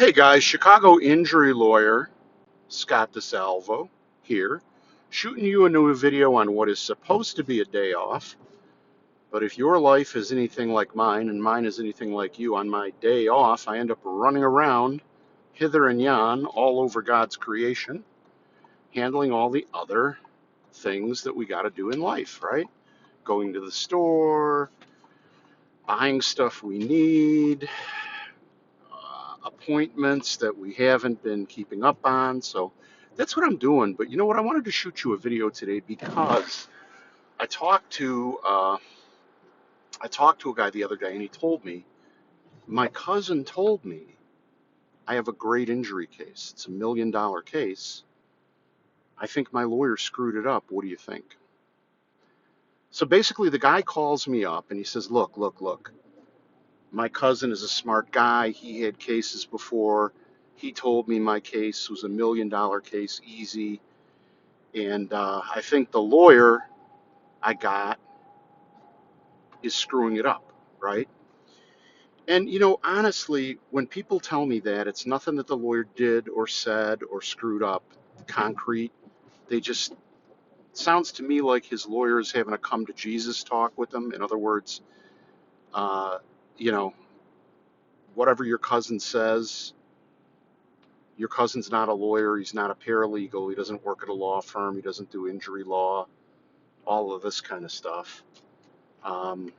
Hey guys, Chicago injury lawyer Scott DeSalvo here, shooting you a new video on what is supposed to be a day off. But if your life is anything like mine and mine is anything like you, on my day off, I end up running around hither and yon all over God's creation, handling all the other things that we got to do in life, right? Going to the store, buying stuff we need, appointments that we haven't been keeping up on. So that's what I'm doing. But you know what? I wanted to shoot you a video today because I talked to uh, I talked to a guy the other day, and he told me my cousin told me I have a great injury case. It's $1 million case. I think my lawyer screwed it up. What do you think? So basically, the guy calls me up and he says, "Look. My cousin is a smart guy. He had cases before. He told me my case was $1 million case, easy. And I think the lawyer I got is screwing it up, right?" And, honestly, when people tell me that, it's nothing that the lawyer did or said or screwed up, concrete. They just, sounds to me like his lawyer is having a come to Jesus talk with them. In other words, uh, you know, whatever your cousin says, your cousin's not a lawyer, he's not a paralegal, he doesn't work at a law firm, he doesn't do injury law, all of this kind of stuff. Um,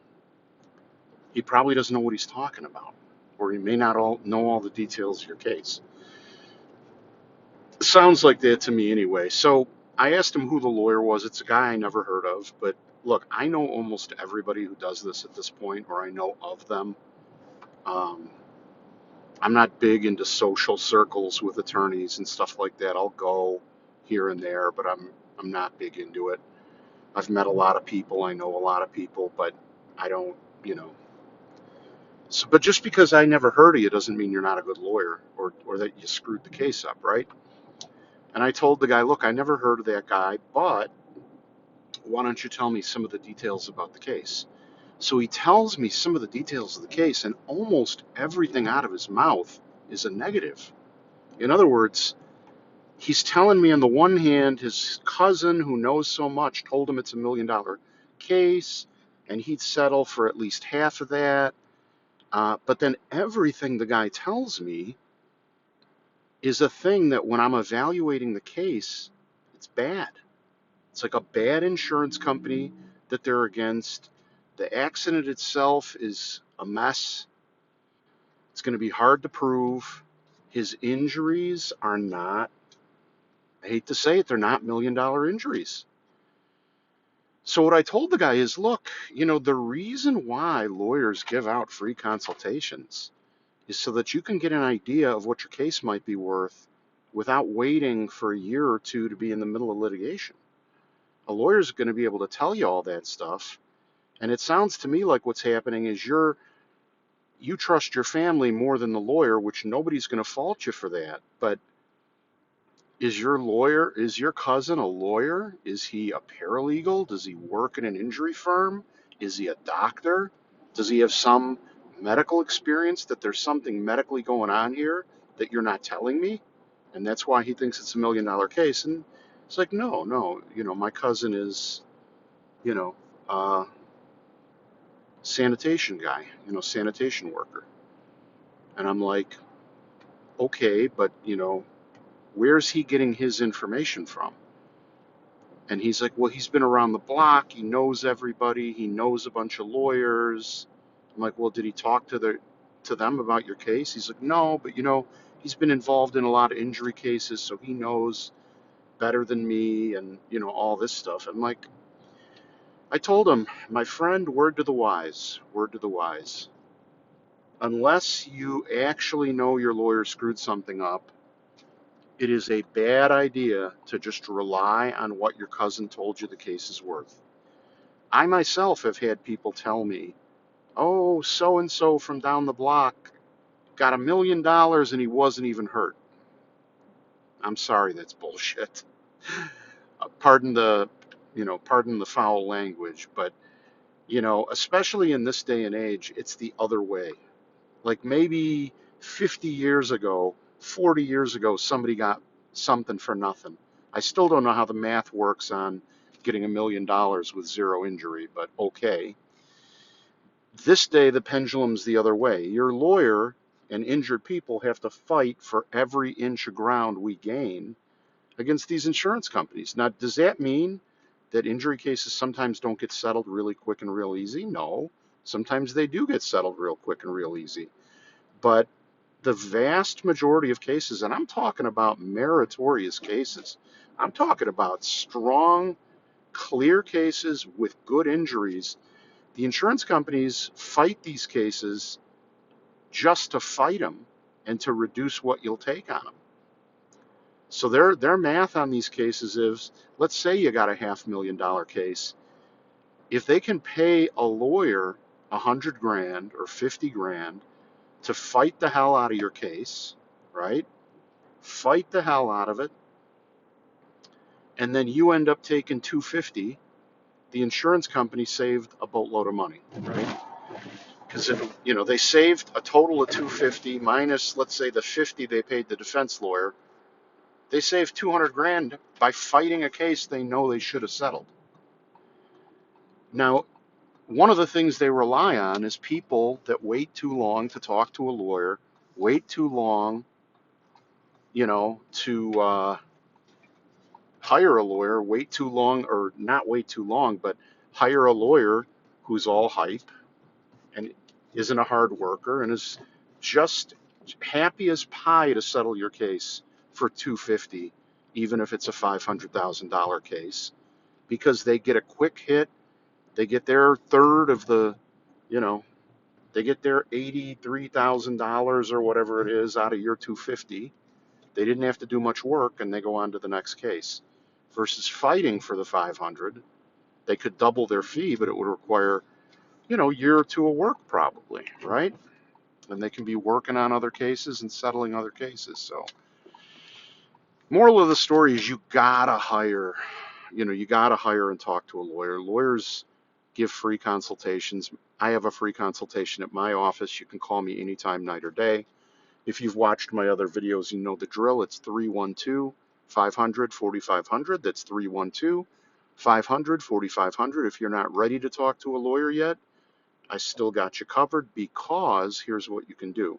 he probably doesn't know what he's talking about, or he may not know all the details of your case. Sounds like that to me anyway. So I asked him who the lawyer was. It's a guy I never heard of, but look, I know almost everybody who does this at this point, or I know of them. Um, I'm not big into social circles with attorneys and stuff like that. I'll go here and there, but I'm not big into it. I've met a lot of people, I know a lot of people, but I don't, you know. So, but just because I never heard of you doesn't mean you're not a good lawyer or that you screwed the case up, right? And I told the guy, look, I never heard of that guy, but why don't you tell me some of the details about the case? So he tells me some of the details of the case, and almost everything out of his mouth is a negative. In other words, he's telling me on the one hand, his cousin who knows so much told him it's $1 million case, and he'd settle for at least half of that. But then everything the guy tells me is a thing that when I'm evaluating the case, it's bad. It's like a bad insurance company that they're against. The accident itself is a mess. It's going to be hard to prove. His injuries are not, I hate to say it, they're not $1 million injuries. So what I told the guy is, look, the reason why lawyers give out free consultations is so that you can get an idea of what your case might be worth without waiting for a year or two to be in the middle of litigation. A lawyer's going to be able to tell you all that stuff. And it sounds to me like what's happening is you trust your family more than the lawyer, which nobody's going to fault you for that. But is your cousin a lawyer? Is he a paralegal? Does he work in an injury firm? Is he a doctor? Does he have some medical experience that there's something medically going on here that you're not telling me? And that's why he thinks it's $1 million case. And it's like, no, my cousin is, you know, uh, sanitation guy, sanitation worker. And I'm like, okay, but where's he getting his information from? And he's like, well, he's been around the block. He knows everybody. He knows a bunch of lawyers. I'm like, well, did he talk to them about your case? He's like, no, but he's been involved in a lot of injury cases, so he knows better than me, and all this stuff. I'm like, I told him, my friend, word to the wise, word to the wise. Unless you actually know your lawyer screwed something up, it is a bad idea to just rely on what your cousin told you the case is worth. I myself have had people tell me, oh, so and so from down the block got $1 million and he wasn't even hurt. I'm sorry, that's bullshit. Pardon the foul language, but especially in this day and age, it's the other way. Like maybe 50 years ago, 40 years ago, somebody got something for nothing. I still don't know how the math works on getting $1 million with zero injury, but okay. This day, the pendulum's the other way. Your lawyer and injured people have to fight for every inch of ground we gain against these insurance companies. Now, does that mean that injury cases sometimes don't get settled really quick and real easy? No. Sometimes they do get settled real quick and real easy. But the vast majority of cases, and I'm talking about meritorious cases, I'm talking about strong, clear cases with good injuries. The insurance companies fight these cases just to fight them and to reduce what you'll take on them. So their math on these cases is, let's say you got a $500,000 case. If they can pay a lawyer 100 grand or 50 grand to fight the hell out of your case, right? Fight the hell out of it, and then you end up taking 250, the insurance company saved a boatload of money, right? Because they saved a total of 250 minus, let's say, the 50 they paid the defense lawyer. They saved 200 grand by fighting a case they know they should have settled. Now, one of the things they rely on is people that wait too long to talk to a lawyer, wait too long, to hire a lawyer, wait too long, or not wait too long, but hire a lawyer who's all hype and isn't a hard worker and is just happy as pie to settle your case for 250, even if it's a $500,000 case, because they get a quick hit. They get their third of the, you know, they get their $83,000 or whatever it is out of your 250. They didn't have to do much work, and they go on to the next case. Versus fighting for the 500, they could double their fee, but it would require, a year or two of work probably, right? And they can be working on other cases and settling other cases. So, moral of the story is you gotta hire and talk to a lawyer. Lawyers give free consultations. I have a free consultation at my office. You can call me anytime, night or day. If you've watched my other videos, you know the drill. It's 312 500 4500. That's 312 500 4500. If you're not ready to talk to a lawyer yet, I still got you covered, because here's what you can do.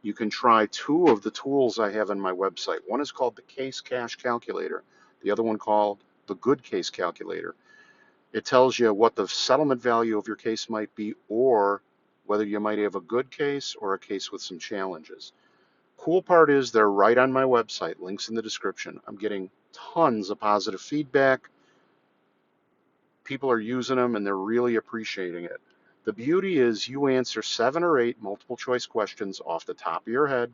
You can try two of the tools I have on my website. One is called the Case Cash Calculator. The other one called the Good Case Calculator. It tells you what the settlement value of your case might be, or whether you might have a good case or a case with some challenges. Cool part is they're right on my website. Links in the description. I'm getting tons of positive feedback. People are using them and they're really appreciating it. The beauty is you answer 7 or 8 multiple choice questions off the top of your head,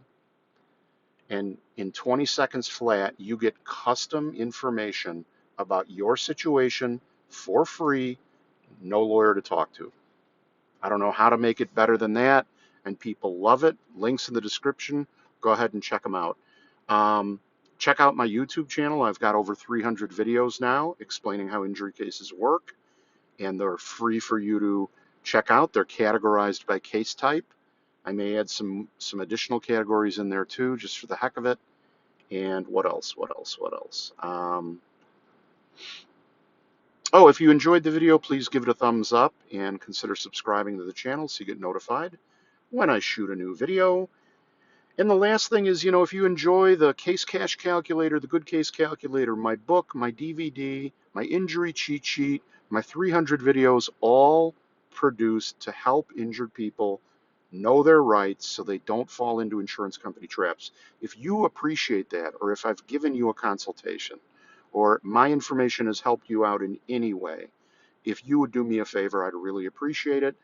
and in 20 seconds flat, you get custom information about your situation for free, no lawyer to talk to. I don't know how to make it better than that, and people love it. Links in the description. Go ahead and check them out. Check out my YouTube channel. I've got over 300 videos now explaining how injury cases work, and they're free for you to check out. They're categorized by case type. I may add some additional categories in there too, just for the heck of it. And what else? Oh, if you enjoyed the video, please give it a thumbs up and consider subscribing to the channel so you get notified when I shoot a new video. And the last thing is, if you enjoy the Case Cash Calculator, the Good Case Calculator, my book, my DVD, my injury cheat sheet, my 300 videos, all produced to help injured people know their rights so they don't fall into insurance company traps. If you appreciate that, or if I've given you a consultation, or my information has helped you out in any way, if you would do me a favor, I'd really appreciate it.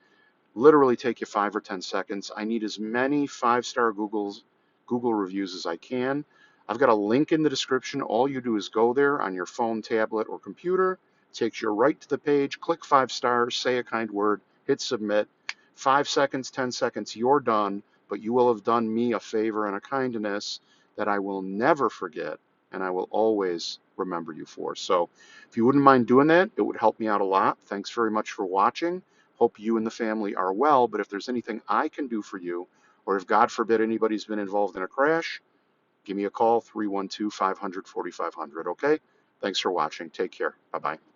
Literally take you 5 or 10 seconds. I need as many 5-star Google reviews as I can. I've got a link in the description. All you do is go there on your phone, tablet, or computer. Takes you right to the page. Click 5 stars, say a kind word, hit submit. 5 seconds, 10 seconds, you're done, but you will have done me a favor and a kindness that I will never forget and I will always remember you for. So if you wouldn't mind doing that, it would help me out a lot. Thanks very much for watching. Hope you and the family are well, but if there's anything I can do for you, Or if God forbid anybody's been involved in a crash, give me a call, 312 500 4500. Okay? Thanks for watching. Take care. Bye bye.